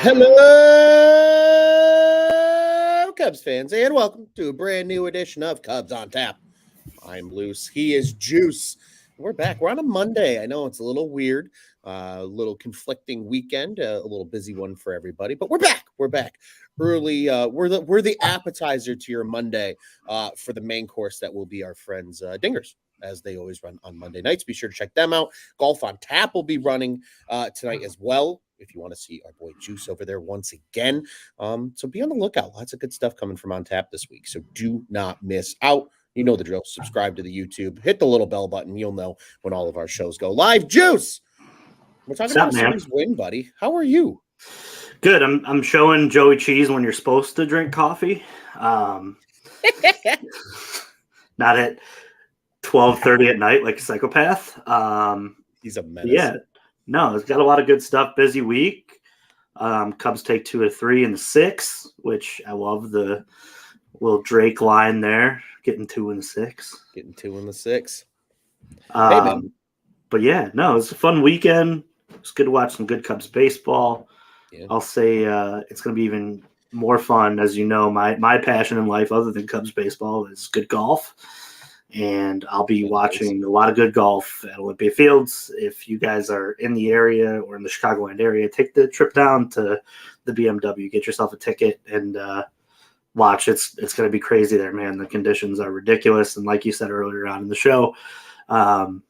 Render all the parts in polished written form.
Hello, Cubs fans, and welcome to a brand new edition of Cubs on Tap. I'm Luce. He is Juice. We're back. We're on a Monday. I know it's a little weird, a little conflicting weekend, a little busy one for everybody, but we're back. We're back early. We're the appetizer to your Monday for the main course that will be our friends Dingers, as they always run on Monday nights. Be sure to check them out. Golf on Tap will be running tonight as well, if you want to see our boy Juice over there once again. So be on the lookout. Lots of good stuff coming from On Tap this week. So do not miss out. You know the drill. Subscribe to the YouTube. Hit the little bell button. You'll know when all of our shows go live. Juice! We're talking about a series win, buddy. How are you? Good. I'm showing Joey Cheese when you're supposed to drink coffee. Not at 12:30 at night like a psychopath. He's a menace. Yeah. No, it's got a lot of good stuff. Busy week. Cubs take 2 of 3 in the 6, which I love the little Drake line there. Getting 2 in the 6. Getting 2 in the 6. Hey, man. But yeah, no, it was a fun weekend. It's good to watch some good Cubs baseball. Yeah. I'll say it's going to be even more fun. As you know, my passion in life other than Cubs baseball is good golf. And I'll be watching a lot of good golf at Olympia Fields. If you guys are in the area or in the Chicagoland area, take the trip down to the BMW, get yourself a ticket, and watch. It's going to be crazy there, man. The conditions are ridiculous. And like you said earlier on in the show, I'll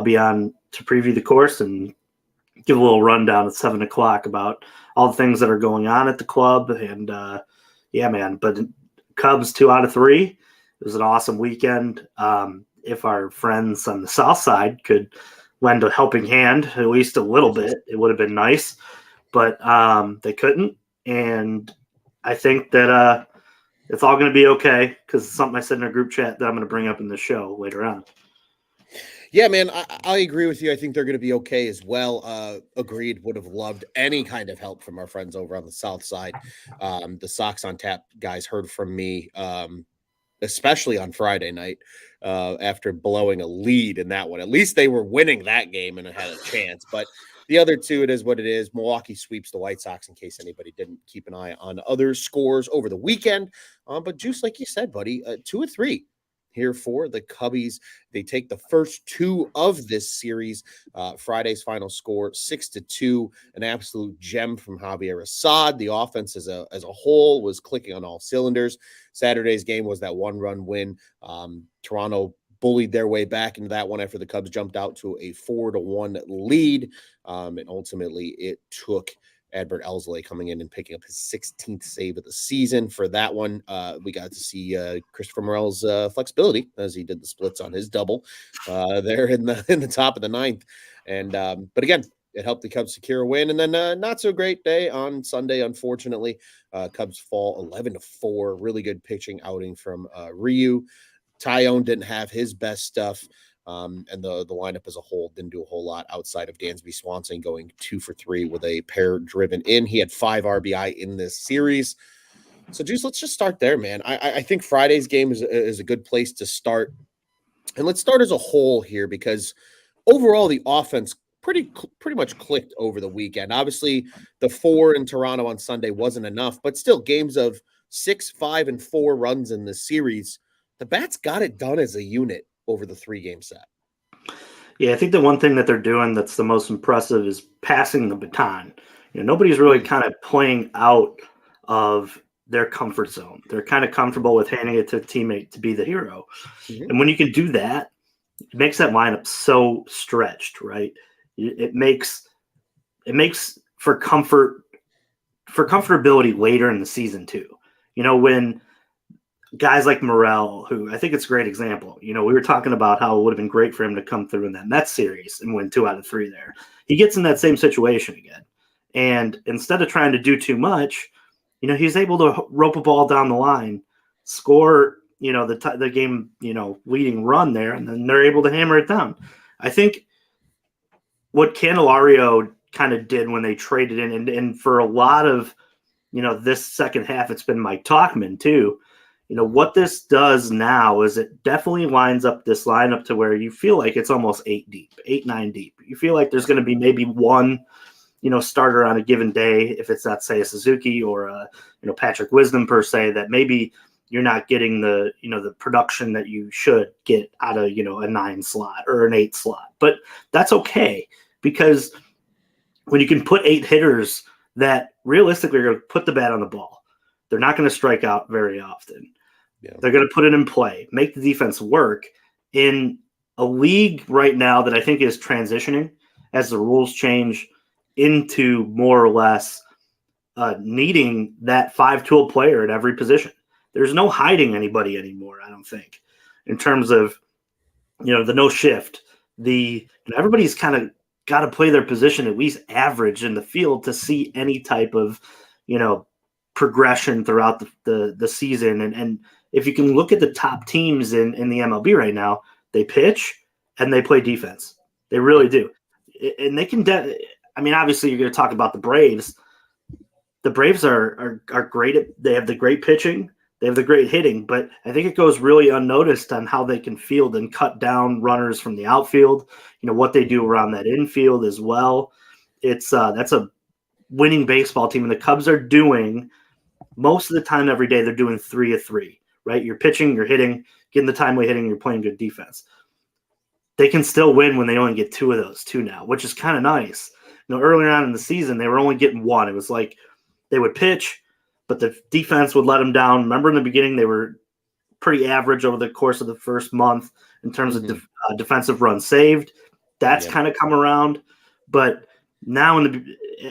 be on to preview the course and give a little rundown at 7 o'clock about all the things that are going on at the club. And yeah, man, but Cubs 2 out of 3. It was an awesome weekend. If our friends on the south side could lend a helping hand, at least a little bit, it would have been nice. But they couldn't. And I think that it's all going to be okay, because it's something I said in a group chat that I'm going to bring up in the show later on. Yeah, man, I agree with you. I think they're going to be okay as well. Agreed. Would have loved any kind of help from our friends over on the south side. The Sox on Tap guys heard from me, especially on Friday night, after blowing a lead in that one. At least they were winning that game and had a chance. But the other two, it is what it is. Milwaukee sweeps the White Sox, in case anybody didn't keep an eye on other scores over the weekend. But Juice, like you said, buddy, 2 of 3 here for the Cubbies. They take the first 2 of this series. Friday's final score 6-2, an absolute gem from Javier Assad. The offense as a whole was clicking on all cylinders. Saturday's game was that 1-run win. Toronto bullied their way back into that one after the Cubs jumped out to a 4-1 lead. And ultimately it took Adbert Elsley coming in and picking up his 16th save of the season. For that one, we got to see Christopher Morel's flexibility as he did the splits on his double there in the top of the 9th. And but again, it helped the Cubs secure a win. And then not so great day on Sunday, unfortunately. Cubs fall 11-4. Really good pitching outing from Ryu. Tyone didn't have his best stuff. And the lineup as a whole didn't do a whole lot outside of Dansby Swanson going 2 for 3 with a pair driven in. He had 5 RBI in this series. So, Juice, let's just start there, man. I think Friday's game is a good place to start. And let's start as a whole here, because overall the offense pretty much clicked over the weekend. Obviously, the 4 in Toronto on Sunday wasn't enough, but still games of 6, 5, and 4 runs in this series. The Bats got it done as a unit over the 3-game set. Yeah, I think the one thing that they're doing that's the most impressive is passing the baton. Nobody's really kind of playing out of their comfort zone. They're kind of comfortable with handing it to a teammate to be the hero. Mm-hmm. And when you can do that, it makes that lineup so stretched, right? It makes for comfortability later in the season too. When guys like Morel, who I think it's a great example. We were talking about how it would have been great for him to come through in that Mets series and win 2 out of 3 there. He gets in that same situation again. And instead of trying to do too much, he's able to rope a ball down the line, score, the game, leading run there, and then they're able to hammer it down. I think what Candelario kind of did when they traded in, and for a lot of, this second half, it's been Mike Tauchman too. What this does now is it definitely lines up this lineup to where you feel like it's almost 8 deep, 8, 9 deep. You feel like there's going to be maybe one starter on a given day, if it's not, say, a Suzuki or a, Patrick Wisdom per se, that maybe you're not getting the, the production that you should get out of, a 9 slot or an 8 slot. But that's okay, because when you can put 8 hitters that realistically are going to put the bat on the ball, they're not going to strike out very often. Yeah. They're going to put it in play, make the defense work in a league right now that I think is transitioning as the rules change into more or less needing that 5-tool player at every position. There's no hiding anybody anymore, I don't think, in terms of, the no shift. Everybody's kind of got to play their position at least average in the field to see any type of, progression throughout the season. And if you can look at the top teams in the MLB right now, they pitch and they play defense. They really do. And they can obviously you're going to talk about the Braves. The Braves are great. They have the great pitching. They have the great hitting, but I think it goes really unnoticed on how they can field and cut down runners from the outfield, what they do around that infield as well. That's a winning baseball team. And the Cubs are doing, most of the time every day, they're doing 3 of 3, right? You're pitching, you're hitting, getting the timely hitting, you're playing good defense. They can still win when they only get 2 of those 2 now, which is kind of nice. Earlier on in the season, they were only getting 1. It was like they would pitch, but the defense would let them down. Remember in the beginning, they were pretty average over the course of the first month in terms of defensive runs saved. That's kind of come around. But now,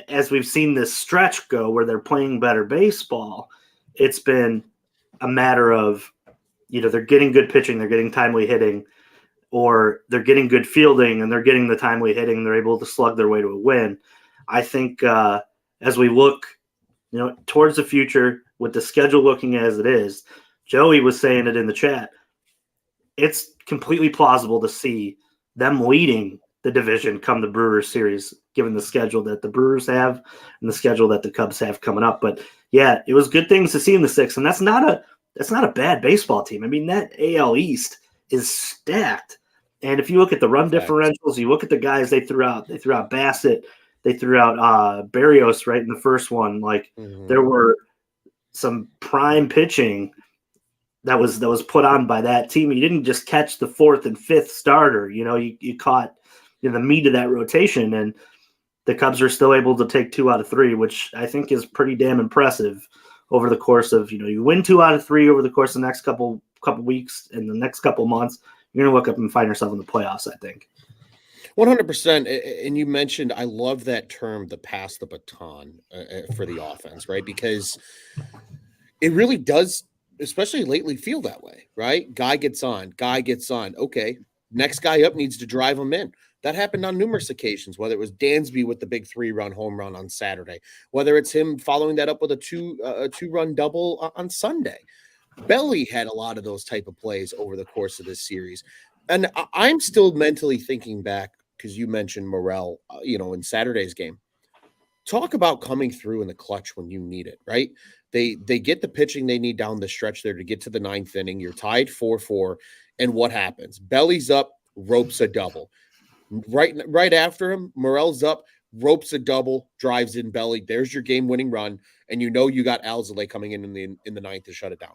as we've seen this stretch go where they're playing better baseball, it's been a matter of, they're getting good pitching, they're getting timely hitting, or they're getting good fielding and they're getting the timely hitting and they're able to slug their way to a win. I think as we look, towards the future with the schedule looking as it is, Joey was saying it in the chat, it's completely plausible to see them leading the division come the Brewers series, given the schedule that the Brewers have and the schedule that the Cubs have coming up. But yeah, it was good things to see in the 6th, and that's not a bad baseball team. I mean, that AL East is stacked. And if you look at the run differentials, you look at the guys they threw out Bassett, they threw out Barrios right in the first one. Like there were some prime pitching that was put on by that team. You didn't just catch the 4th and 5th starter. You caught the meat of that rotation, and the Cubs are still able to take 2 out of 3, which I think is pretty damn impressive over the course of, you win 2 out of 3 over the course of the next couple weeks and the next couple months. You're going to look up and find yourself in the playoffs, I think. 100%. And you mentioned, I love that term, the pass the baton for the offense, right? Because it really does, especially lately, feel that way, right? Guy gets on. Okay, next guy up needs to drive him in. That happened on numerous occasions, whether it was Dansby with the big 3-run home run on Saturday, whether it's him following that up with a 2-run double on Sunday. Belly had a lot of those type of plays over the course of this series. And I'm still mentally thinking back, because you mentioned Morel, in Saturday's game. Talk about coming through in the clutch when you need it, right? They get the pitching they need down the stretch there to get to the 9th inning. You're tied 4-4, and what happens? Belly's up, ropes a double. Right after him, Morel's up, ropes a double, drives in Belly. There's your game-winning run, and you got Alzolay coming in the 9th to shut it down.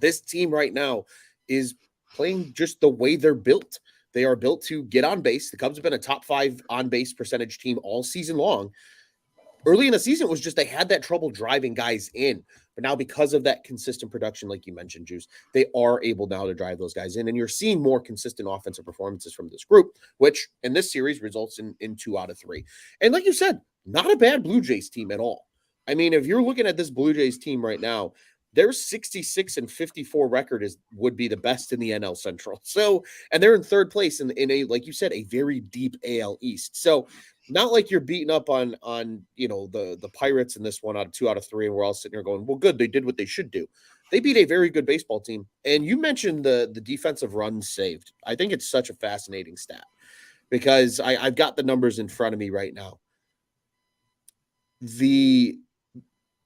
This team right now is playing just the way they're built. They are built to get on base. The Cubs have been a top 5 on-base percentage team all season long. Early in the season, it was just they had that trouble driving guys in. But now, because of that consistent production, like you mentioned, Juice, they are able now to drive those guys in. And you're seeing more consistent offensive performances from this group, which in this series results in 2 out of 3. And like you said, not a bad Blue Jays team at all. I mean, if you're looking at this Blue Jays team right now, their 66-54 record would be the best in the NL Central. So, and they're in 3rd place in a, like you said, a very deep AL East. So, not like you're beating up on the Pirates in this 2 out of 3, and we're all sitting here going, well, good, they did what they should do. They beat a very good baseball team. And you mentioned the defensive runs saved. I think it's such a fascinating stat because I've got the numbers in front of me right now. The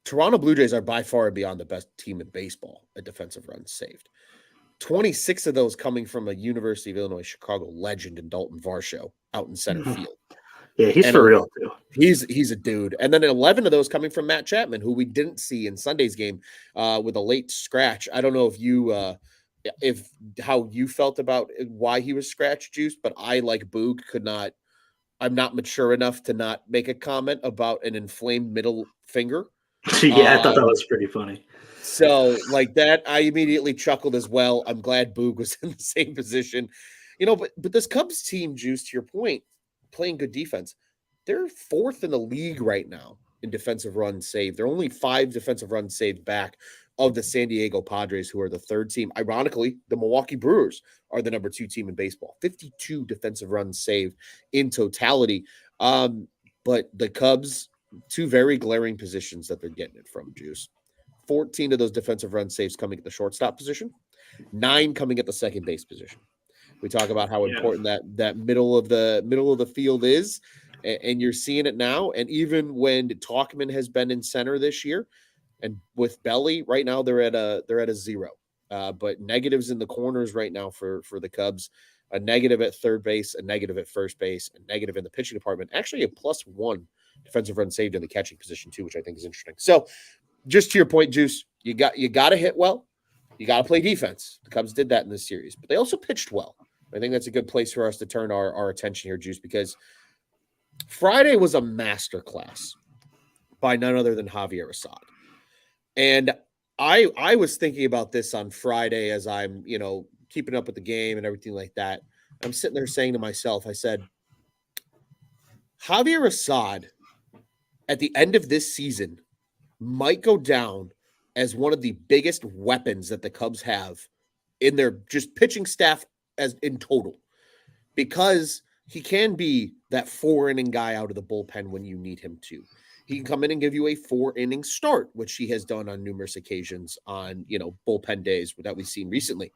Toronto Blue Jays are by far and beyond the best team in baseball at defensive runs saved. 26 of those coming from a University of Illinois Chicago legend in Dalton Varsho out in center field. Yeah, he's and for real too. He's a dude. And then 11 of those coming from Matt Chapman, who we didn't see in Sunday's game with a late scratch. I don't know if how you felt about why he was scratch juiced, but I, like Boog, I'm not mature enough to not make a comment about an inflamed middle finger. Yeah, I thought that was pretty funny. So like that, I immediately chuckled as well. I'm glad Boog was in the same position. But this Cubs team, Juice, to your point, playing good defense. They're fourth in the league right now in defensive runs saved. They're only 5 defensive runs saved back of the San Diego Padres, who are the 3rd team. Ironically, the Milwaukee Brewers are the number 2 team in baseball. 52 defensive runs saved in totality. But the Cubs, 2 very glaring positions that they're getting it from, Juice. 14 of those defensive run saves coming at the shortstop position, 9 coming at the second base position. We talk about how important that middle of the field is, and you're seeing it now. And even when Talkman has been in center this year, and with Belly right now, they're at a 0. But negatives in the corners right now for the Cubs. A negative at third base, a negative at first base, a negative in the pitching department. Actually, a +1 defensive run saved in the catching position too, which I think is interesting. So, just to your point, Juice, you got to hit well. You got to play defense. The Cubs did that in this series, but they also pitched well. I think that's a good place for us to turn our attention here, Juice, because Friday was a masterclass by none other than Javier Assad. And I was thinking about this on Friday as I'm, keeping up with the game and everything like that. I'm sitting there saying to myself, I said, Javier Assad at the end of this season might go down as one of the biggest weapons that the Cubs have in their just pitching staff as in total, because he can be that 4-inning guy out of the bullpen when you need him to. He can come in and give you a 4-inning start, which he has done on numerous occasions on, bullpen days that we've seen recently.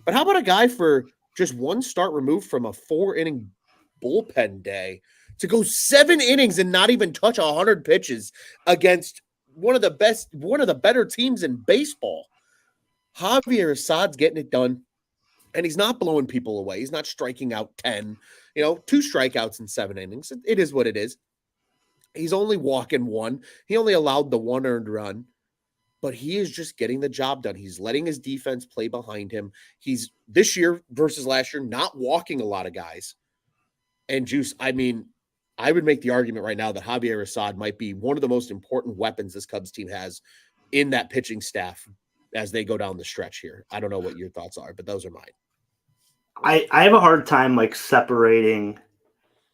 But how about a guy for just 1 start removed from a 4-inning bullpen day to go 7 innings and not even touch 100 pitches against one of the better teams in baseball? Javier Assad's getting it done. And he's not blowing people away. He's not striking out 10, 2 strikeouts in 7 innings. It is what it is. He's only walking 1. He only allowed the 1 earned run, but he is just getting the job done. He's letting his defense play behind him. He's this year versus last year not walking a lot of guys. And Juice, I would make the argument right now that Javier Assad might be one of the most important weapons this Cubs team has in that pitching staff as they go down the stretch here. I don't know what your thoughts are, but those are mine. I have a hard time separating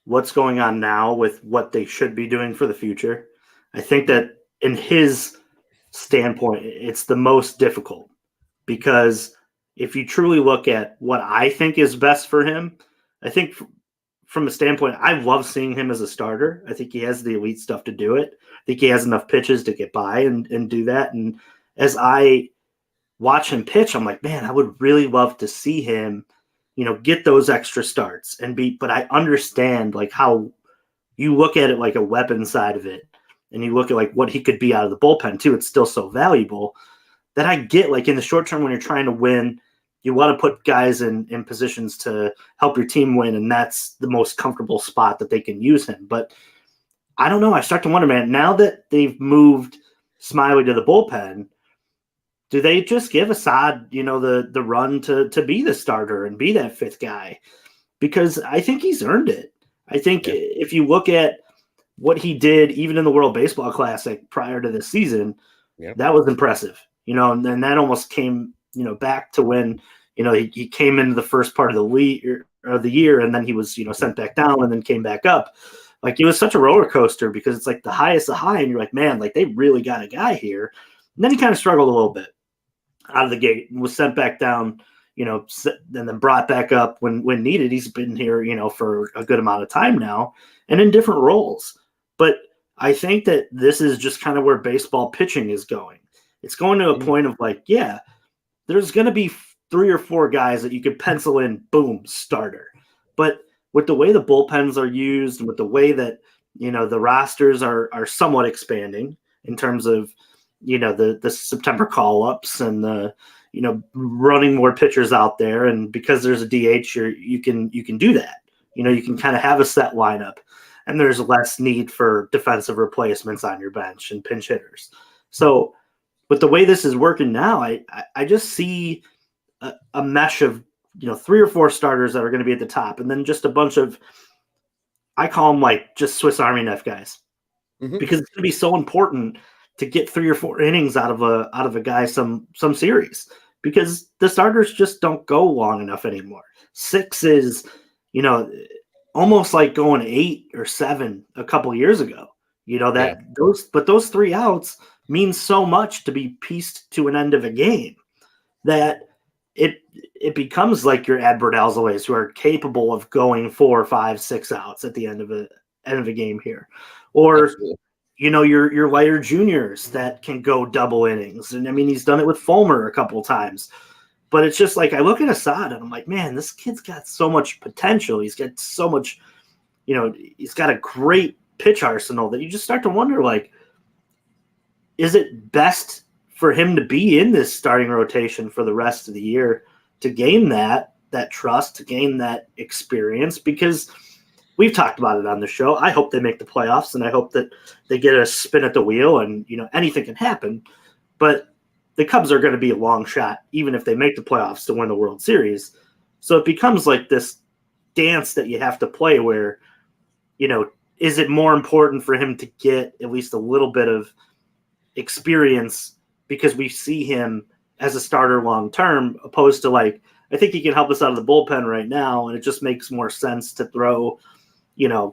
what's going on now with what they should be doing for the future. I think that in his standpoint, it's the most difficult, because if you truly look at what I think is best for him, I think from a standpoint, I love seeing him as a starter. I think he has the elite stuff to do it. I think he has enough pitches to get by and do that. And as I watch him pitch, I'm like, man, I would really love to see him, get those extra starts but I understand how you look at it like a weapon side of it, and you look at what he could be out of the bullpen too. It's still so valuable that I get in the short term when you're trying to win, you want to put guys in positions to help your team win, and that's the most comfortable spot that they can use him. But I don't know. I start to wonder, man, now that they've moved Smiley to the bullpen, do they just give Assad, the run to be the starter and be that 5th guy? Because I think he's earned it. I think if you look at what he did, even in the World Baseball Classic prior to this season, that was impressive. And then that almost came, back to when, he came into the first part of the year, and then he was, sent back down and then came back up. It was such a roller coaster, because it's the highest of high, and you're like, man, they really got a guy here. And then he kind of struggled a little bit out of the gate and was sent back down, and then brought back up when needed. He's been here, for a good amount of time now and in different roles. But I think that this is just kind of where baseball pitching is going. It's going to a point of there's going to be 3 or 4 guys that you could pencil in, boom, starter. But with the way the bullpens are used, and with the way that, the rosters are somewhat expanding in terms of, the September call-ups and the, running more pitchers out there. And because there's a DH, you can do that. You can kind of have a set lineup. and there's less need for defensive replacements on your bench and pinch hitters. So with the way this is working now, I just see a mesh of 3 or 4 starters that are going to be at the top, and then just a bunch of, I call them like just Swiss Army knife guys, because it's going to be so important to get 3 or 4 innings out of a guy some series, because the starters just don't go long enough anymore. 6 is almost like going 8 or 7 a couple of years ago. Those 3 outs mean so much to be pieced to an end of a game that it becomes like your Adbert Alzoways, who are capable of going 4, 5, 6 outs at the end of a game here, or Absolutely. your lighter juniors that can go double innings. And I mean, he's done it with Fulmer a couple of times. But it's just like, I look at Assad and I'm like, man, this kid's got so much potential. He's got so much, he's got a great pitch arsenal that you just start to wonder, like, is it best for him to be in this starting rotation for the rest of the year to gain that trust, to gain that experience? Because we've talked about it on the show. I hope they make the playoffs, and I hope that they get a spin at the wheel, and anything can happen. But the Cubs are going to be a long shot, even if they make the playoffs, to win the World Series. So it becomes like this dance that you have to play where, is it more important for him to get at least a little bit of experience because we see him as a starter long term, opposed to, like, I think he can help us out of the bullpen right now, and it just makes more sense to throw,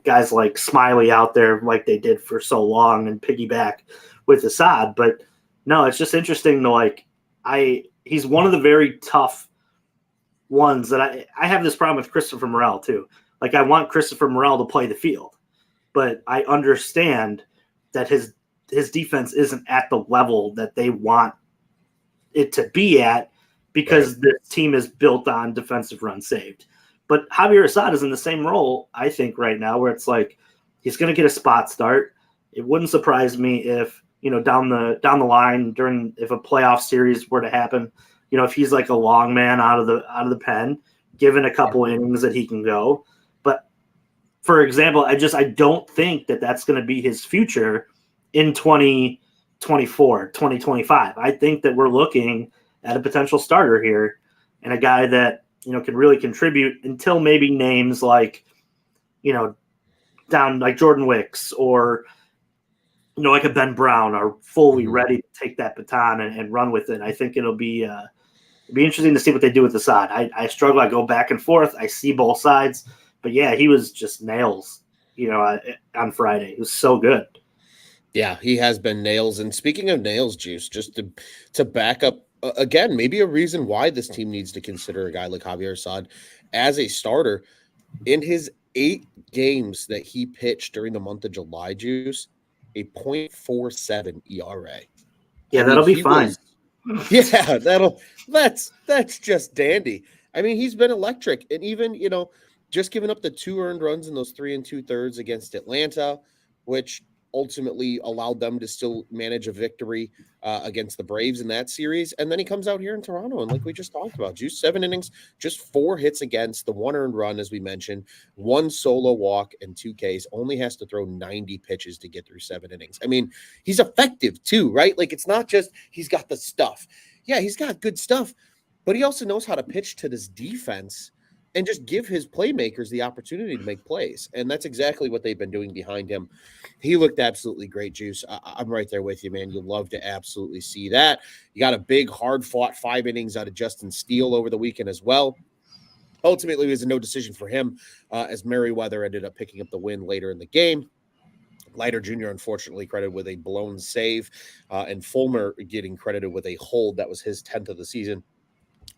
guys like Smiley out there like they did for so long and piggyback with Assad. But no, it's just interesting to, he's one of the very tough ones that I have this problem with Christopher Morel too. Like, I want Christopher Morel to play the field, but I understand that his defense isn't at the level that they want it to be at, because this team is built on defensive runs saved. But Javier Assad is in the same role, I think, right now, where it's like he's going to get a spot start. It wouldn't surprise me if, down the line, if a playoff series were to happen, if he's like a long man out of the pen, given a couple innings that he can go. But for example, I don't think that that's going to be his future in 2024, 2025. I think that we're looking at a potential starter here, and a guy that, can really contribute until maybe names like, down like Jordan Wicks or, like a Ben Brown are fully ready to take that baton and run with it. I think it'll be interesting to see what they do with Assad. I struggle. I go back and forth. I see both sides, but yeah, he was just nails, on Friday. He was so good. Yeah, he has been nails. And speaking of nails, Juice, just to back up, again, maybe a reason why this team needs to consider a guy like Javier Assad as a starter. In his 8 games that he pitched during the month of July, Juice, a .47 ERA. Yeah, that'll be fine. That's just dandy. I mean, he's been electric. And even, just giving up the 2 earned runs in those 3 2/3 against Atlanta, which ultimately allowed them to still manage a victory against the Braves in that series. And then he comes out here in Toronto, and like we just talked about, Juice, 7 innings, just 4 hits against, the 1 earned run, as we mentioned, 1 solo walk and 2 Ks, only has to throw 90 pitches to get through 7 innings. I mean, he's effective too, right? Like, it's not just he's got the stuff. Yeah, he's got good stuff, but he also knows how to pitch to this defense and just give his playmakers the opportunity to make plays. And that's exactly what they've been doing behind him. He looked absolutely great, Juice. I'm right there with you, man. You'll love to absolutely see that. You got a big, hard-fought 5 innings out of Justin Steele over the weekend as well. Ultimately, it was a no decision for him as Merriweather ended up picking up the win later in the game. Leiter Jr., unfortunately, credited with a blown save, and Fulmer getting credited with a hold. That was his 10th of the season.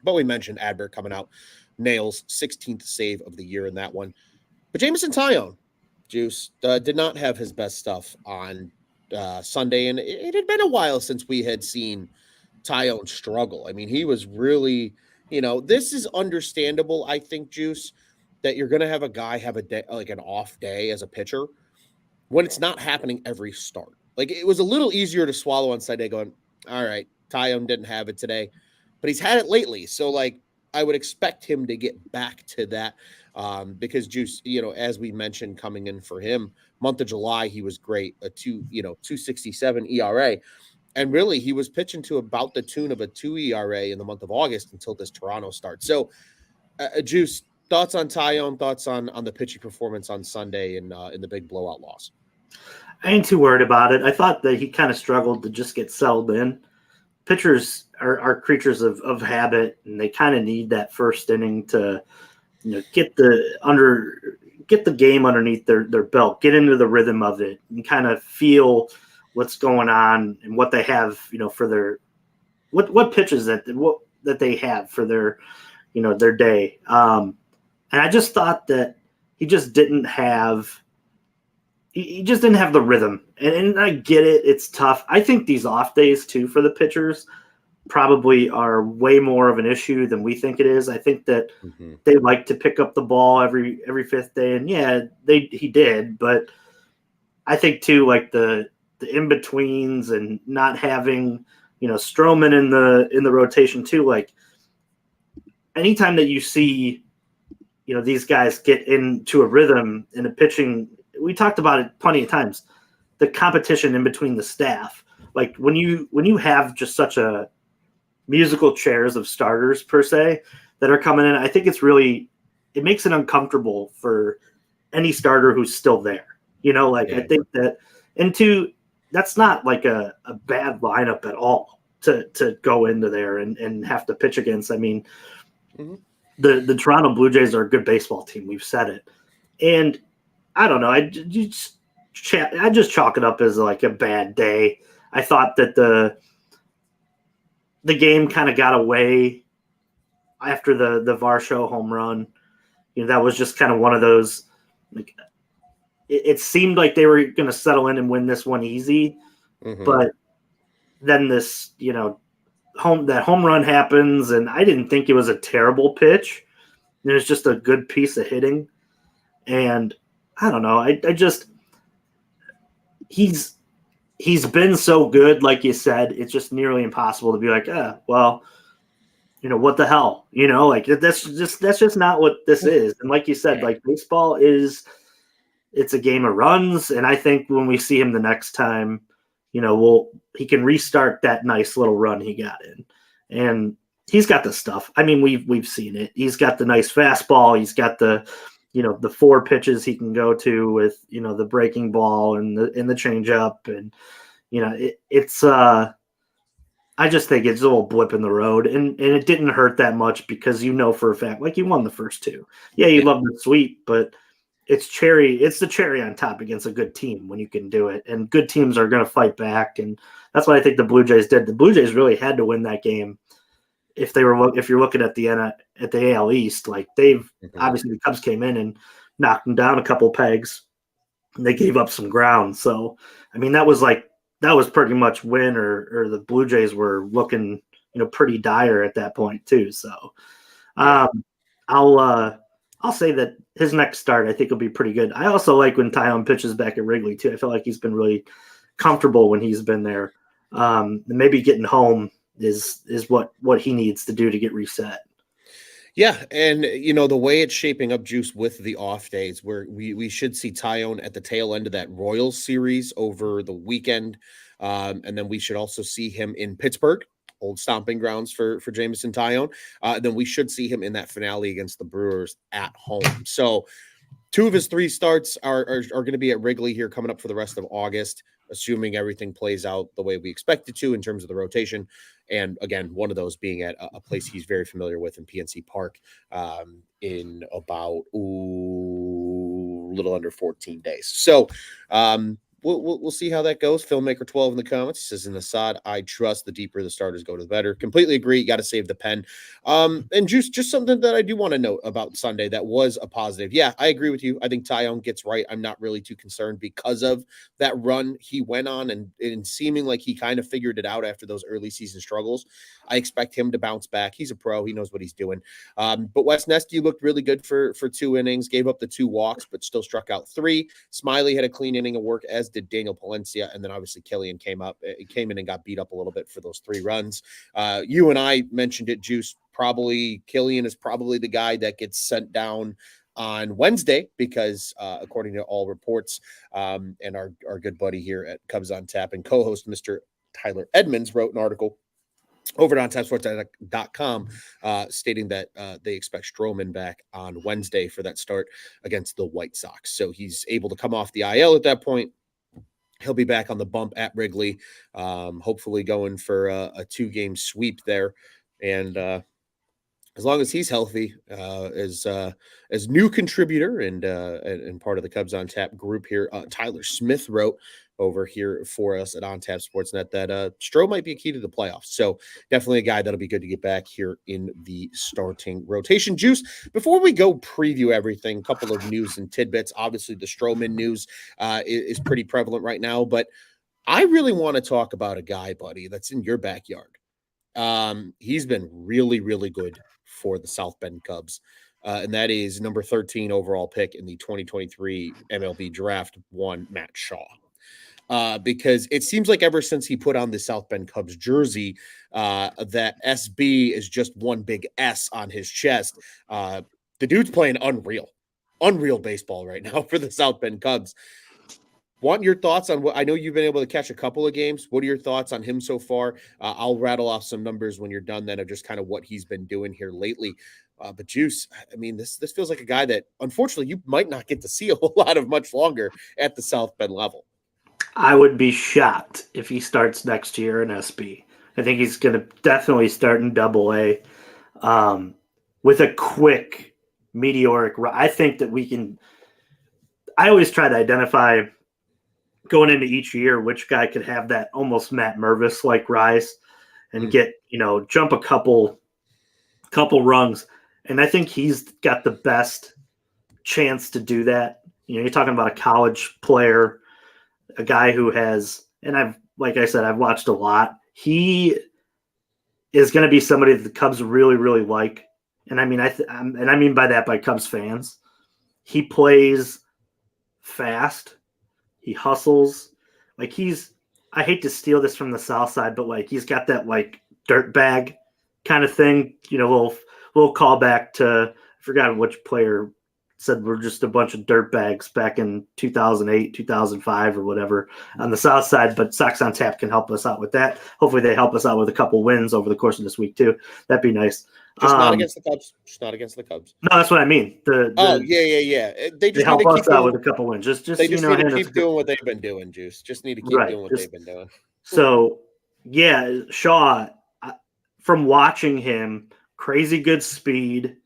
But we mentioned Adbert coming out, nails, 16th save of the year in that one. But Jameson Taillon, Juice, did not have his best stuff on Sunday, and it had been a while since we had seen Taillon struggle. I mean, he was really, this is understandable, I think, Juice, that you're going to have a guy have a day, like an off day as a pitcher, when it's not happening every start. Like, it was a little easier to swallow on Sunday going, all right, Taillon didn't have it today, but he's had it lately. So, like, I would expect him to get back to that because Juice, as we mentioned, coming in for him Month of July, he was great, 2.67 ERA. And really, he was pitching to about the tune of a 2 ERA in the month of August until this Toronto start. So, Juice, thoughts on Taillon, thoughts on the pitching performance on Sunday in the big blowout loss? I ain't too worried about it. I thought that he kind of struggled to just get settled in. Pitchers are creatures of habit, and they kind of need that first inning to get the game underneath their belt, get into the rhythm of it, and kind of feel what's going on and what they have, for their what pitches that they have for their their day. And I just thought that he just didn't have the rhythm. And I get it. It's tough. I think these off days too for the pitchers probably are way more of an issue than we think it is. I think that they like to pick up the ball every fifth day. And yeah, he did, but I think too, like the in-betweens and not having, Stroman in the rotation too, like anytime that you see, these guys get into a rhythm in a pitching, we talked about it plenty of times, the competition in between the staff. Like when you have just such a musical chairs of starters per se that are coming in, I think it makes it uncomfortable for any starter who's still there. I think that, and two, that's not like a bad lineup at all to go into there and have to pitch against. I mean, the Toronto Blue Jays are a good baseball team. We've said it. And I don't know. I just chalk it up as like a bad day. I thought that the game kind of got away after the Varsho home run. That was just kind of one of those, like, it seemed like they were going to settle in and win this one easy, but then this, that home run happens, and I didn't think it was a terrible pitch. It was just a good piece of hitting, and I don't know. I just he's been so good, like you said. It's just nearly impossible to be like, well, what the hell, like that's just not what this is. And like you said, like baseball it's a game of runs, and I think when we see him the next time, he can restart that nice little run he got in, and he's got the stuff. I mean, we've seen it. He's got the nice fastball. He's got the the 4 pitches he can go to with the breaking ball and the changeup, and it's I just think it's a little blip in the road, and it didn't hurt that much because for a fact, like, you won the first 2. Yeah, you love the sweep, but it's the cherry on top against a good team when you can do it, and good teams are going to fight back, and that's what I think the Blue Jays did. The Blue Jays really had to win that game if you're looking at the AL East. Like, they've obviously, the Cubs came in and knocked them down a couple pegs, and they gave up some ground. So I mean, that was pretty much win, or the Blue Jays were looking pretty dire at that point too. So I'll say that his next start, I think, will be pretty good. I also like when Taillon pitches back at Wrigley too. I feel like he's been really comfortable when he's been there. Maybe getting home is what he needs to do to get reset. Yeah, and the way it's shaping up, Juice, with the off days, where we should see Taillon at the tail end of that Royals series over the weekend, and then we should also see him in Pittsburgh, old stomping grounds for Jameson Taillon. Then we should see him in that finale against the Brewers at home. So 2 of his 3 starts are going to be at Wrigley here coming up for the rest of August, assuming everything plays out the way we expect it to in terms of the rotation. And again, one of those being at a place he's very familiar with in PNC Park in about a little under 14 days. So we'll see how that goes. Filmmaker 12 in the comments says, in Assad, I trust the deeper the starters go to the better. Completely agree. You got to save the pen. And just something that I do want to note about Sunday that was a positive. Yeah, I agree with you. I think Taillon gets right. I'm not really too concerned because of that run he went on and seeming like he kind of figured it out after those early season struggles. I expect him to bounce back. He's a pro. He knows what he's doing. But Wes Nesty looked really good for 2 innings, gave up the 2 walks, but still struck out 3. Smiley had a clean inning of work, as did Daniel Palencia. And then obviously Killian came in and got beat up a little bit for those 3 runs. You and I mentioned it, Juice. Killian is probably the guy that gets sent down on Wednesday because, according to all reports, and our good buddy here at Cubs on Tap and co-host Mr. Tyler Edmonds wrote an article over at OnTapSports.com stating that they expect Stroman back on Wednesday for that start against the White Sox. So he's able to come off the IL at that point. He'll be back on the bump at Wrigley, hopefully going for a 2-game sweep there. And as long as he's healthy, as new contributor and part of the Cubs on Tap group here, Tyler Smith wrote over here for us at On Tap Sportsnet that Stroh might be a key to the playoffs. So definitely a guy that'll be good to get back here in the starting rotation. Juice, before we go preview everything, a couple of news and tidbits. Obviously, the Stroman news is pretty prevalent right now, but I really want to talk about a guy, buddy, that's in your backyard. He's been really, really good for the South Bend Cubs. And that is number 13 overall pick in the 2023 MLB draft, Matt Shaw. Because it seems like ever since he put on the South Bend Cubs jersey, that SB is just one big S on his chest. The dude's playing unreal baseball right now for the South Bend Cubs. Want your thoughts on what I know you've been able to catch a couple of games. What are your thoughts on him so far? I'll rattle off some numbers when you're done then of just kind of what he's been doing here lately. But Juice, I mean, this feels like a guy that unfortunately you might not get to see a whole lot of much longer at the South Bend level. I would be shocked if he starts next year in SB. I think he's going to definitely start in Double-A with a quick meteoric. I think that we can. I always try to identify going into each year which guy could have that almost Matt Mervis like rise and get jump a couple rungs. And I think he's got the best chance to do that. You're talking about a college player, a guy who has, and like I said, I've watched a lot. He is going to be somebody that the Cubs really, really like. And I mean, I mean by that by Cubs fans. He plays fast. He hustles. Like I hate to steal this from the South Side, but like he's got that like dirt bag kind of thing. Little callback to, I forgot which player said we're just a bunch of dirt bags back in 2008, 2005 or whatever on the South Side, but Sox on Tap can help us out with that. Hopefully they help us out with a couple wins over the course of this week too. That'd be nice. Just not against the Cubs. Just not against the Cubs. No, that's what I mean. Yeah. They just help need to us keep out with a couple wins. They just need to keep doing what they've been doing, Juice. Just need to keep doing what they've been doing. So, yeah, Shaw, from watching him, crazy good speed,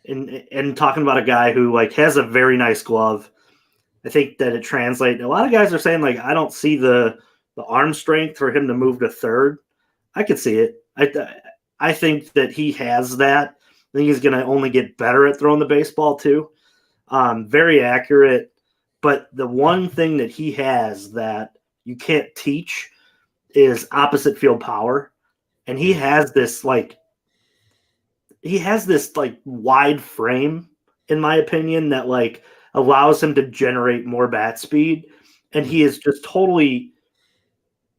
and talking about a guy who like has a very nice glove. I think that it translates. A lot of guys are saying like I don't see the arm strength for him to move to third. I could see it. I think that he has that. I think he's going to only get better at throwing the baseball too. Very accurate. But the one thing that he has that you can't teach is opposite field power. And he has this wide frame, in my opinion, that like allows him to generate more bat speed. And he is just totally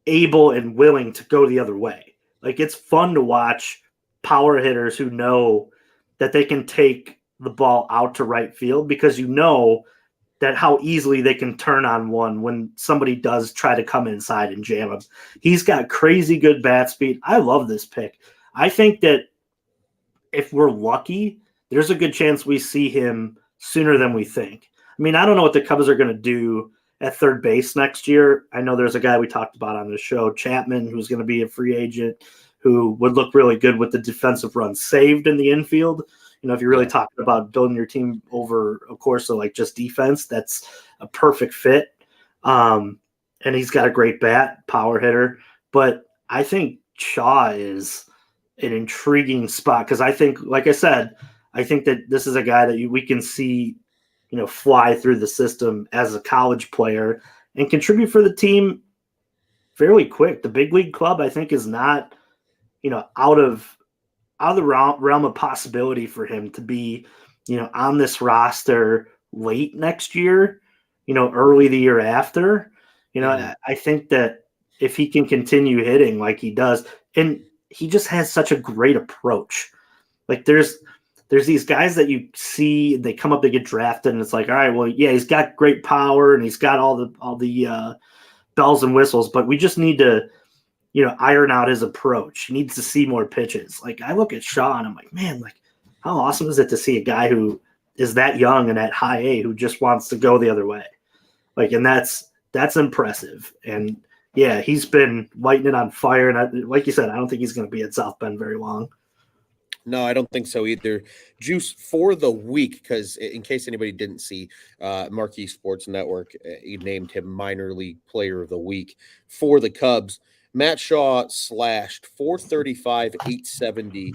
able and willing to go the other way. Like it's fun to watch power hitters who know that they can take the ball out to right field because that how easily they can turn on one when somebody does try to come inside and jam him. He's got crazy good bat speed. I love this pick. I think that if we're lucky, there's a good chance we see him sooner than we think. I mean, I don't know what the Cubs are going to do at third base next year. I know there's a guy we talked about on the show, Chapman, who's going to be a free agent, who would look really good with the defensive run saved in the infield. If you're really talking about building your team over a course of like just defense, that's a perfect fit. And he's got a great bat, power hitter. But I think Shaw is an intriguing spot because I think, like I said, I think that this is a guy that we can see, fly through the system as a college player and contribute for the team fairly quick. The big league club, I think, is not, out of the realm of possibility for him to be, on this roster late next year, early the year after. I think that if he can continue hitting like he does, and he just has such a great approach. Like there's there's these guys that you see, they come up, they get drafted, and it's like, all right, well, yeah, he's got great power and he's got all the bells and whistles, but we just need to, iron out his approach. He needs to see more pitches. Like, I look at Shaw and I'm like, man, like, how awesome is it to see a guy who is that young and at high A who just wants to go the other way? Like, and that's impressive. And yeah, he's been lighting it on fire. And like you said, I don't think he's going to be at South Bend very long. No, I don't think so either. Juice for the week, because in case anybody didn't see, Marquee Sports Network, he named him minor league player of the week for the Cubs. Matt Shaw slashed 435, 870,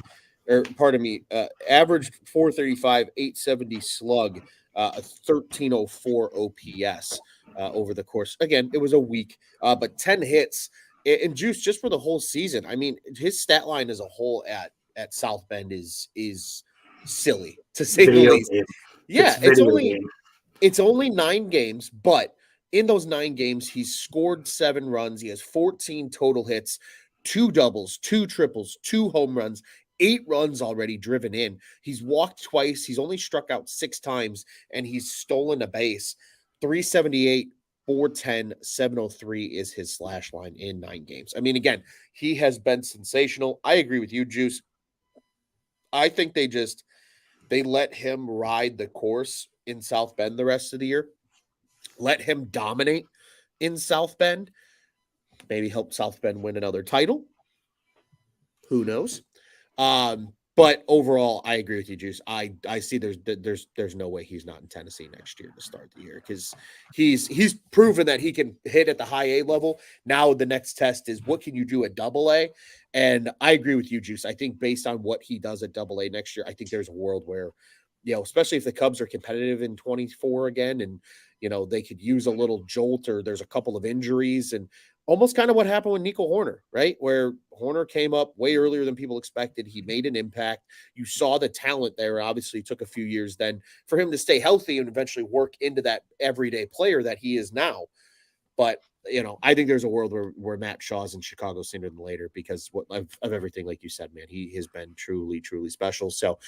or pardon me, averaged 435, 870 slug, a 1304 OPS over the course. Again, it was a week, but 10 hits. And Juice, just for the whole season, I mean, his stat line as a whole at South Bend is silly, to say the least. Game. Yeah, it's only 9 games, but in those 9 games, he's scored 7 runs. He has 14 total hits, 2 doubles, 2 triples, 2 home runs, 8 runs already driven in. He's walked twice. He's only struck out 6 times, and he's stolen a base. 378, 410, 703 is his slash line in 9 games. I mean, again, he has been sensational. I agree with you, Juice. I think they let him ride the course in South Bend the rest of the year. Let him dominate in South Bend. Maybe help South Bend win another title. Who knows? But overall, I agree with you, Juice. I see there's no way he's not in Tennessee next year to start the year, because he's proven that he can hit at the high A level. Now the next test is, what can you do at double A? And I agree with you, Juice. I think based on what he does at double A next year, I think there's a world where, especially if the Cubs are competitive in 24 again, and they could use a little jolt, or there's a couple of injuries, and almost kind of what happened with Nico Hoerner, right? Where Hoerner came up way earlier than people expected. He made an impact. You saw the talent there. Obviously, it took a few years then for him to stay healthy and eventually work into that everyday player that he is now. But, I think there's a world where Matt Shaw's in Chicago sooner than later, because of everything, like you said, man, he has been truly, truly special. So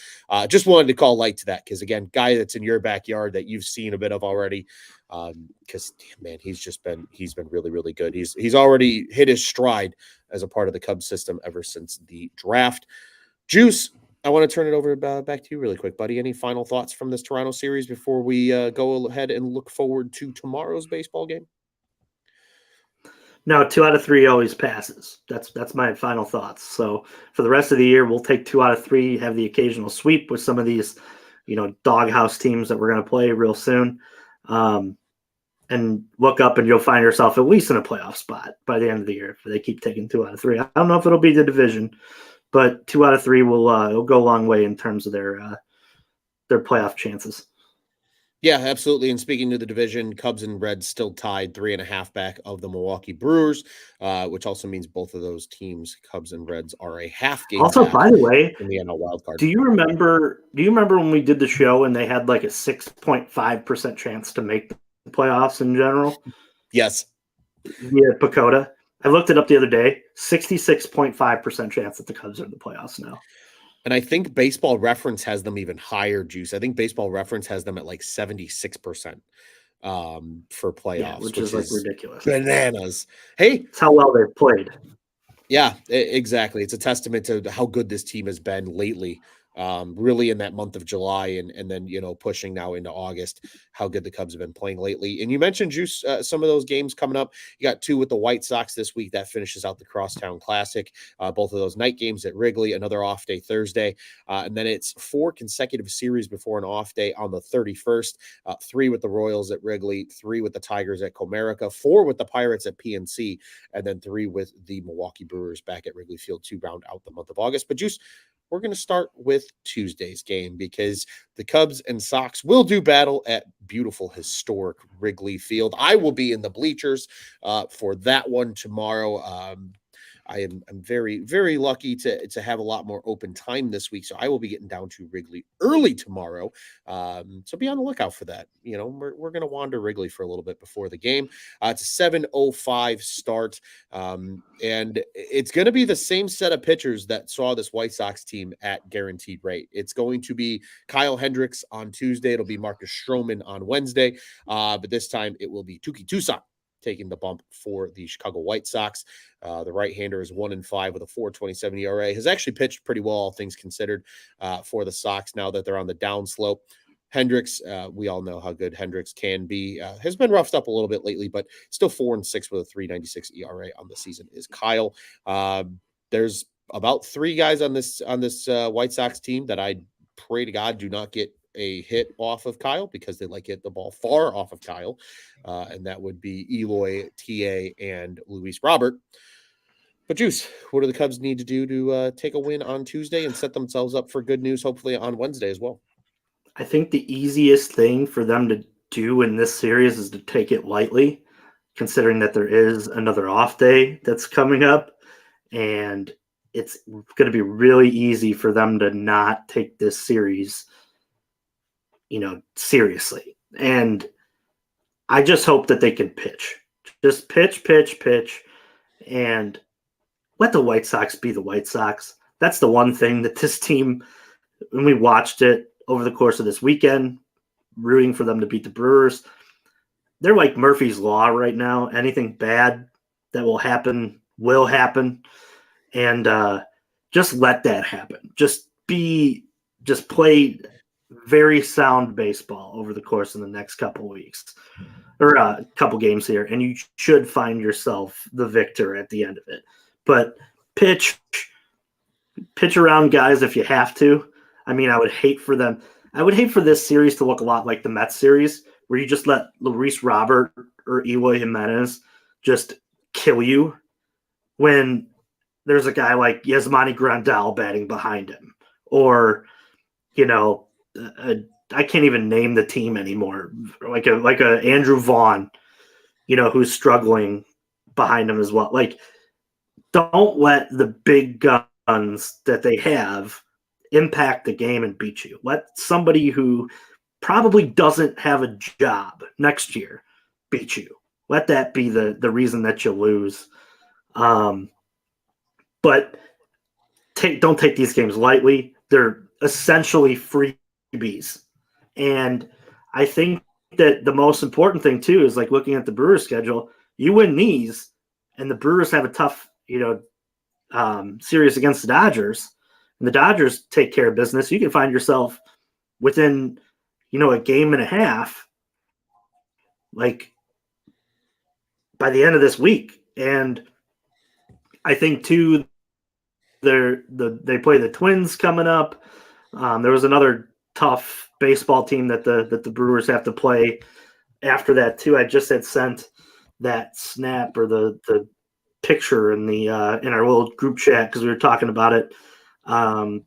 just wanted to call light to that, because, again, guy that's in your backyard that you've seen a bit of already, because, man, he's been really, really good. He's already hit his stride as a part of the Cubs system ever since the draft. Juice, I want to turn it over back to you really quick, buddy. Any final thoughts from this Toronto series before we go ahead and look forward to tomorrow's baseball game? No, 2 out of 3 always passes. That's my final thoughts. So for the rest of the year, we'll take 2 out of 3, have the occasional sweep with some of these, doghouse teams that we're going to play real soon. And look up and you'll find yourself at least in a playoff spot by the end of the year if they keep taking 2 out of 3. I don't know if it'll be the division, but 2 out of 3 will go a long way in terms of their playoff chances. Yeah, absolutely. And speaking to the division, Cubs and Reds still tied 3.5 back of the Milwaukee Brewers, which also means both of those teams, Cubs and Reds, are a half game. Also, by the way, in the NL wildcard. Do you remember when we did the show and they had like a 6.5% chance to make the playoffs in general? Yes. Yeah, Pacoda. I looked it up the other day. 66.5% chance that the Cubs are in the playoffs now. And I think Baseball Reference has them even higher, Juice. I think Baseball Reference has them at like 76% for playoffs, which is like ridiculous. Bananas. Hey, it's how well they've played. Yeah, exactly. It's a testament to how good this team has been lately. Really in that month of July and then, pushing now into August, how good the Cubs have been playing lately. And you mentioned, Juice, some of those games coming up. You got 2 with the White Sox this week. That finishes out the Crosstown Classic. Both of those night games at Wrigley, another off day Thursday. And then it's 4 consecutive series before an off day on the 31st. 3 with the Royals at Wrigley, 3 with the Tigers at Comerica, 4 with the Pirates at PNC, and then 3 with the Milwaukee Brewers back at Wrigley Field to round out the month of August. But Juice, we're going to start with Tuesday's game, because the Cubs and Sox will do battle at beautiful, historic Wrigley Field. I will be in the bleachers for that one tomorrow. I'm very, very lucky to have a lot more open time this week. So I will be getting down to Wrigley early tomorrow. So be on the lookout for that. We're going to wander Wrigley for a little bit before the game. It's a 7:05 start. And it's going to be the same set of pitchers that saw this White Sox team at guaranteed rate. It's going to be Kyle Hendricks on Tuesday. It'll be Marcus Stroman on Wednesday. But this time it will be Tuki Toussaint taking the bump for the Chicago White Sox. The right-hander is 1-5 with a 4.27 ERA. Has actually pitched pretty well, all things considered, for the Sox now that they're on the downslope. Hendricks, we all know how good Hendricks can be. Has been roughed up a little bit lately, but still 4-6 with a 3.96 ERA on the season is Kyle. There's about 3 guys on this White Sox team that I pray to God do not get a hit off of Kyle, because they like hit the ball far off of Kyle. And that would be Eloy, TA, and Luis Robert. But Juice, what do the Cubs need to do to take a win on Tuesday and set themselves up for good news, hopefully on Wednesday as well? I think the easiest thing for them to do in this series is to take it lightly, considering that there is another off day that's coming up, and it's going to be really easy for them to not take this series, seriously. And I just hope that they can pitch. Just pitch, and let the White Sox be the White Sox. That's the one thing that this team, when we watched it over the course of this weekend, rooting for them to beat the Brewers, they're like Murphy's Law right now. Anything bad that will happen. And just let that happen. Just play very sound baseball over the course of the next couple weeks, or a couple games here, and you should find yourself the victor at the end of it. But pitch around guys if you have to. I mean, I would hate for this series to look a lot like the Mets series, where you just let Luis Robert or Eloy Jimenez just kill you when there's a guy like Yasmani Grandal batting behind him, or I can't even name the team anymore, like a Andrew Vaughn, who's struggling behind him as well. Like, don't let the big guns that they have impact the game and beat you. Let somebody who probably doesn't have a job next year beat you. Let that be the reason that you lose. But don't take these games lightly. They're essentially freebies. And I think that the most important thing too is, like, looking at the Brewers schedule, you win these and the Brewers have a tough, series against the Dodgers, and the Dodgers take care of business. You can find yourself within, a game and a half, like, by the end of this week. And I think too, they play the Twins coming up. There was another tough baseball team that the Brewers have to play after that too. I just had sent that snap or the picture in our little group chat because we were talking about it.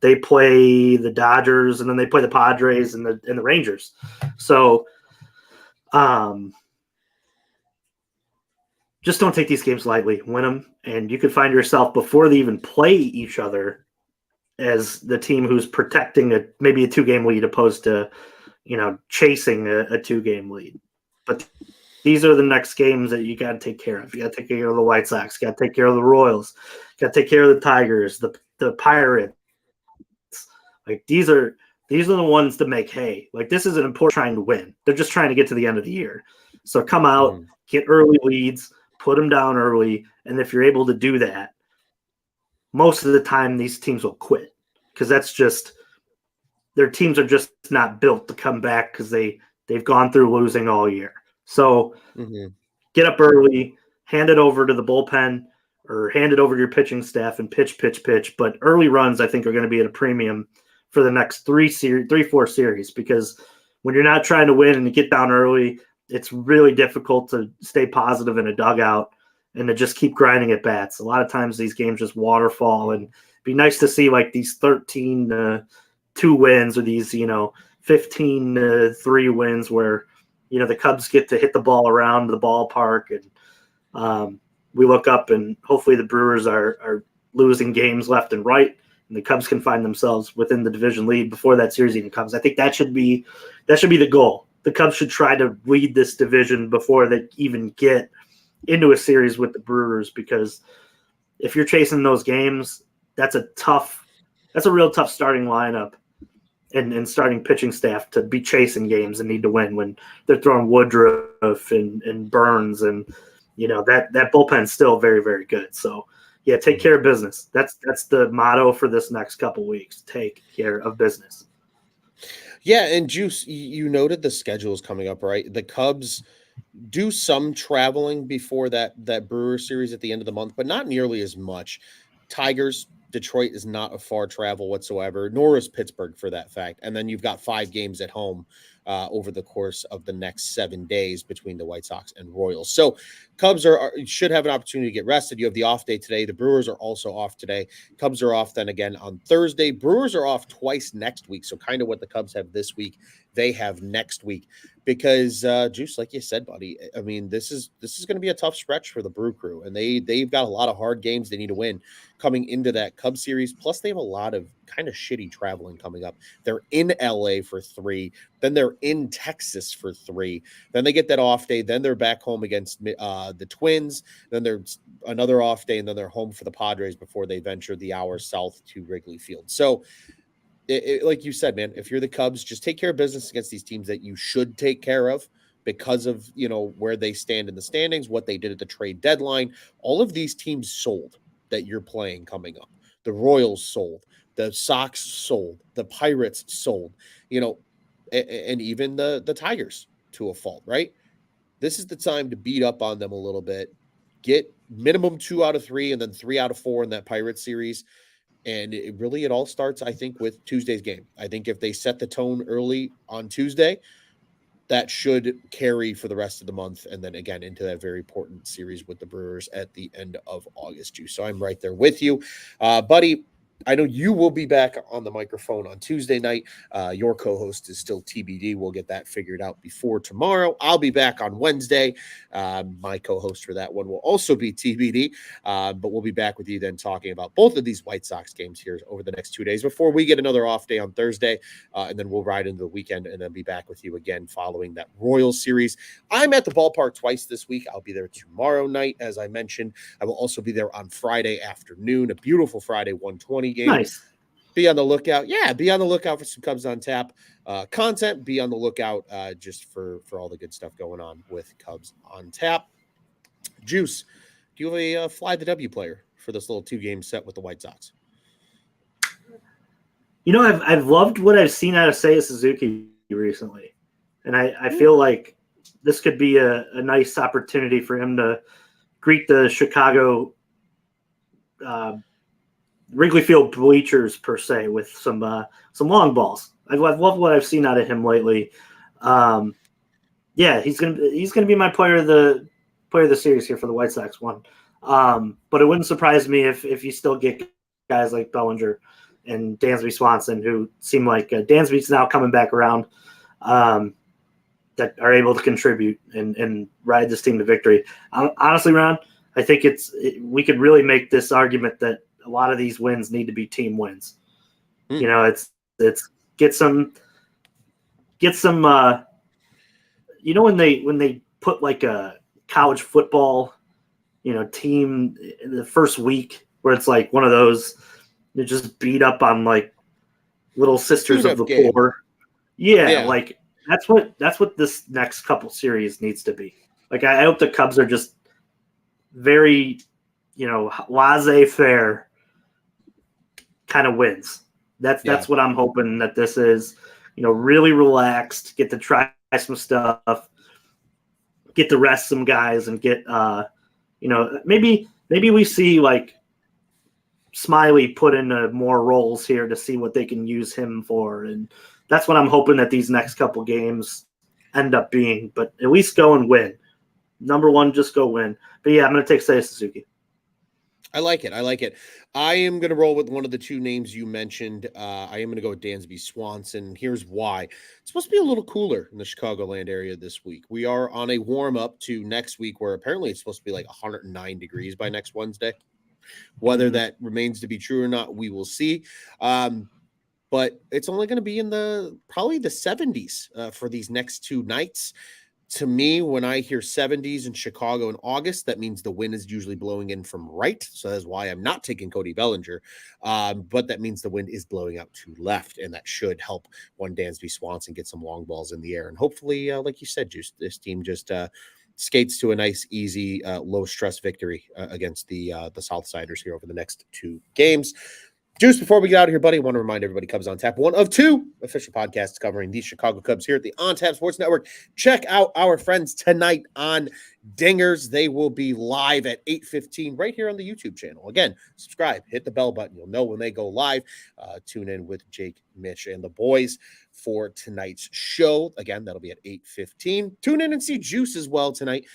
They play the Dodgers, and then they play the Padres and the Rangers. So just don't take these games lightly. Win them, and you could find yourself, before they even play each other, as the team who's protecting maybe a 2-game lead, opposed to chasing a 2-game lead. But these are the next games that you got to take care of. You got to take care of the White Sox. You got to take care of the Royals. You got to take care of the Tigers, the Pirates. Like, these are the ones to make hay. Like, this is an important trying to win. They're just trying to get to the end of the year. So come out, get early leads, put them down early, and if you're able to do that, most of the time these teams will quit, because that's just, their teams are just not built to come back, because they've gone through losing all year. So get up early, hand it over to the bullpen, or hand it over to your pitching staff and pitch. But early runs, I think, are going to be at a premium for the next 4 series, because when you're not trying to win and you get down early, it's really difficult to stay positive in a dugout and to just keep grinding at bats. A lot of times these games just waterfall, and it'd be nice to see like these 13-2 wins, or these 15-3 wins where the Cubs get to hit the ball around the ballpark and we look up and hopefully the Brewers are losing games left and right, and the Cubs can find themselves within the division lead before that series even comes. I think that should be the goal. The Cubs should try to lead this division before they even get into a series with the Brewers, because if you're chasing those games, that's a real tough starting lineup and starting pitching staff to be chasing games and need to win when they're throwing Woodruff and Burns, and that bullpen's still very, very good. So yeah, take care of business. That's the motto for this next couple weeks. Take care of business. Yeah, and Juice, you noted the schedule is coming up, right? The Cubs do some traveling before that Brewer series at the end of the month, but not nearly as much. Tigers, Detroit is not a far travel whatsoever, nor is Pittsburgh for that fact. And then you've got 5 games at home over the course of the next 7 days between the White Sox and Royals. So Cubs should have an opportunity to get rested. You have the off day today. The Brewers are also off today. Cubs are off then again on Thursday. Brewers are off twice next week. So kind of what the Cubs have this week, they have next week. Because Juice, like you said, buddy, I mean, this is going to be a tough stretch for the Brew Crew, and they've got a lot of hard games they need to win coming into that Cubs series. Plus, they have a lot of kind of shitty traveling coming up. They're in LA for 3, then they're in Texas for 3, then they get that off day, then they're back home against the Twins, then there's another off day, and then they're home for the Padres before they venture the hour south to Wrigley Field. So, like you said, man, if you're the Cubs, just take care of business against these teams that you should take care of because of, where they stand in the standings, what they did at the trade deadline. All of these teams sold that you're playing coming up. The Royals sold, the Sox sold, the Pirates sold, and even the Tigers to a fault, right? This is the time to beat up on them a little bit, get minimum 2 out of 3 and then 3 out of 4 in that Pirates series. And it all starts, I think, with Tuesday's game. I think if they set the tone early on Tuesday, that should carry for the rest of the month. And then again, into that very important series with the Brewers at the end of August. So I'm right there with you. Buddy, I know you will be back on the microphone on Tuesday night. Your co-host is still TBD. We'll get that figured out before tomorrow. I'll be back on Wednesday. My co-host for that one will also be TBD. But we'll be back with you then talking about both of these White Sox games here over the next 2 days before we get another off day on Thursday. And then we'll ride into the weekend and then be back with you again following that Royals series. I'm at the ballpark twice this week. I'll be there tomorrow night, as I mentioned. I will also be there on Friday afternoon, a beautiful Friday 120 game. Nice. Be on the lookout. Yeah, be on the lookout for some Cubs on Tap content. Be on the lookout just for all the good stuff going on with Cubs on Tap. Juice, do you have a fly the W player for this little 2-game set with the White Sox? I've loved what I've seen out of Seiya Suzuki recently, and I feel like this could be a nice opportunity for him to greet the Chicago Wrigley Field bleachers per se with some long balls. I've loved what I've seen out of him lately. Yeah, he's gonna be my player of the series here for the White Sox one. But it wouldn't surprise me if you still get guys like Bellinger and Dansby Swanson, who seem like Dansby's now coming back around, that are able to contribute and ride this team to victory. Honestly, Ron, I think we could really make this argument that a lot of these wins need to be team wins. It's get some when they put like a college football team in the first week where it's like one of those that just beat up on like little sisters of the poor. Yeah, like that's what this next couple series needs to be. Like I hope the Cubs are just very laissez-faire kind of wins. That's what I'm hoping that this is. Really relaxed, get to try some stuff, get to rest some guys, and get maybe we see like Smiley put into more roles here to see what they can use him for, and that's what I'm hoping that these next couple games end up being. But at least go and win. Number one, just go win. But yeah, I'm going to take Seiya Suzuki. I like it. I am going to roll with one of the two names you mentioned. I am going to go with Dansby Swanson. Here's why. It's supposed to be a little cooler in the Chicagoland area this week. We are on a warm up to next week where apparently it's supposed to be like 109 degrees by next Wednesday. Whether that remains to be true or not, we will see. But it's only going to be in probably the 70s for these next two nights. To me, when I hear 70s in Chicago in August, that means the wind is usually blowing in from right. So that's why I'm not taking Cody Bellinger. But that means the wind is blowing out to left, and that should help one Dansby Swanson get some long balls in the air. And hopefully, like you said, Juice, this team just skates to a nice, easy, low-stress victory against the Southsiders here over the next two games. Juice, before we get out of here, buddy, I want to remind everybody Cubs on Tap, one of two official podcasts covering the Chicago Cubs here at the On Tap Sports Network. Check out our friends tonight on Dingers. They will be live at 8:15 right here on the YouTube channel. Again, subscribe, hit the bell button. You'll know when they go live. Tune in with Jake, Mitch, and the boys for tonight's show. Again, that'll be at 8:15. Tune in and see Juice as well tonight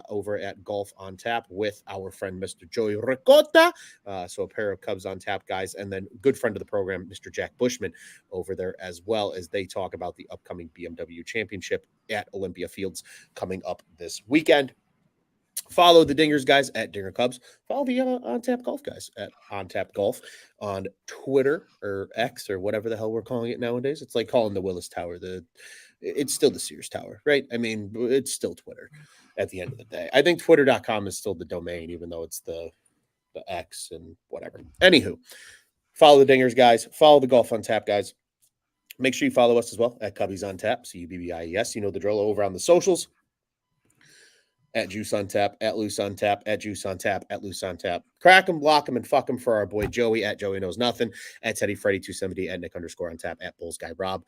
over at Golf on Tap with our friend, Mr. Joey Ricotta. So a pair of Cubs on Tap guys, and then good friend of the program, Mr. Jack Bushman, over there as well as they talk about the upcoming BMW Championship at Olympia Fields coming up this weekend. Follow the Dingers guys at Dinger Cubs. Follow the On Tap Golf guys at On Tap Golf on Twitter or X or whatever the hell we're calling it nowadays. It's like calling the Willis Tower. It's still the Sears Tower, right? I mean, it's still Twitter at the end of the day. I think twitter.com is still the domain, even though it's the X and whatever. Anywho, follow the Dingers guys. Follow the Golf on Tap guys. Make sure you follow us as well at Cubbies on Tap, CUBBIES. You know the drill over on the socials. At Juice on Tap, at Luce on Tap, at Juice on Tap, at Luce on Tap. Crack him, block him, and fuck him for our boy Joey at Joey Knows Nothing, at Teddy Freddy 270, at Nick _ on Tap, at Bulls Guy Rob.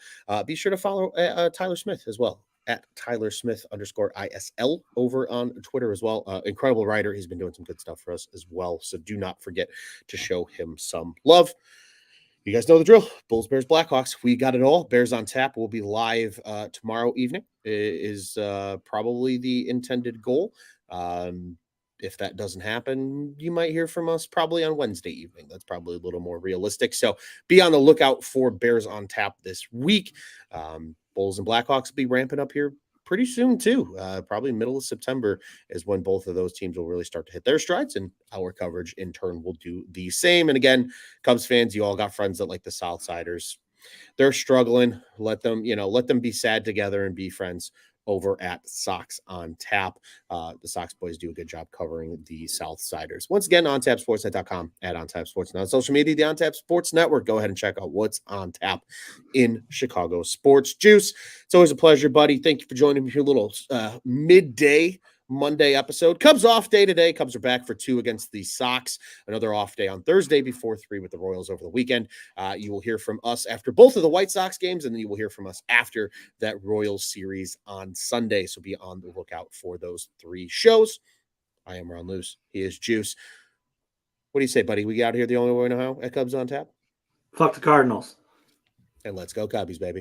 Be sure to follow Tyler Smith as well, at Tyler Smith _ ISL over on Twitter as well. Incredible writer. He's been doing some good stuff for us as well. So do not forget to show him some love. You guys know the drill. Bulls, Bears, Blackhawks. We got it all. Bears on Tap will be live tomorrow evening. Is probably the intended goal. If that doesn't happen, you might hear from us probably on Wednesday evening. That's probably a little more realistic. So be on the lookout for Bears on Tap this week. Bulls and Blackhawks will be ramping up here pretty soon too. Probably middle of September is when both of those teams will really start to hit their strides, and our coverage in turn will do the same. And again, Cubs fans, you all got friends that like the Southsiders. They're struggling. Let them be sad together and be friends over at Sox on Tap. The Sox boys do a good job covering the Southsiders. Once again, ontapsportsnet.com, at ontapsportsnet on social media, the On Tap Sports Network. Go ahead and check out what's on tap in Chicago sports. Juice, it's always a pleasure, buddy. Thank you for joining me for a little midday Monday episode. Cubs off day today. Cubs are back for 2 against the Sox. Another off day on Thursday before 3 with the Royals over the weekend. You will hear from us after both of the White Sox games, and then you will hear from us after that Royals series on Sunday. So be on the lookout for those 3 shows. I am Ron Luce. He is Juice. What do you say, buddy? We got out here the only way we know how at Cubs on Tap? Fuck the Cardinals. And let's go Cubbies, baby.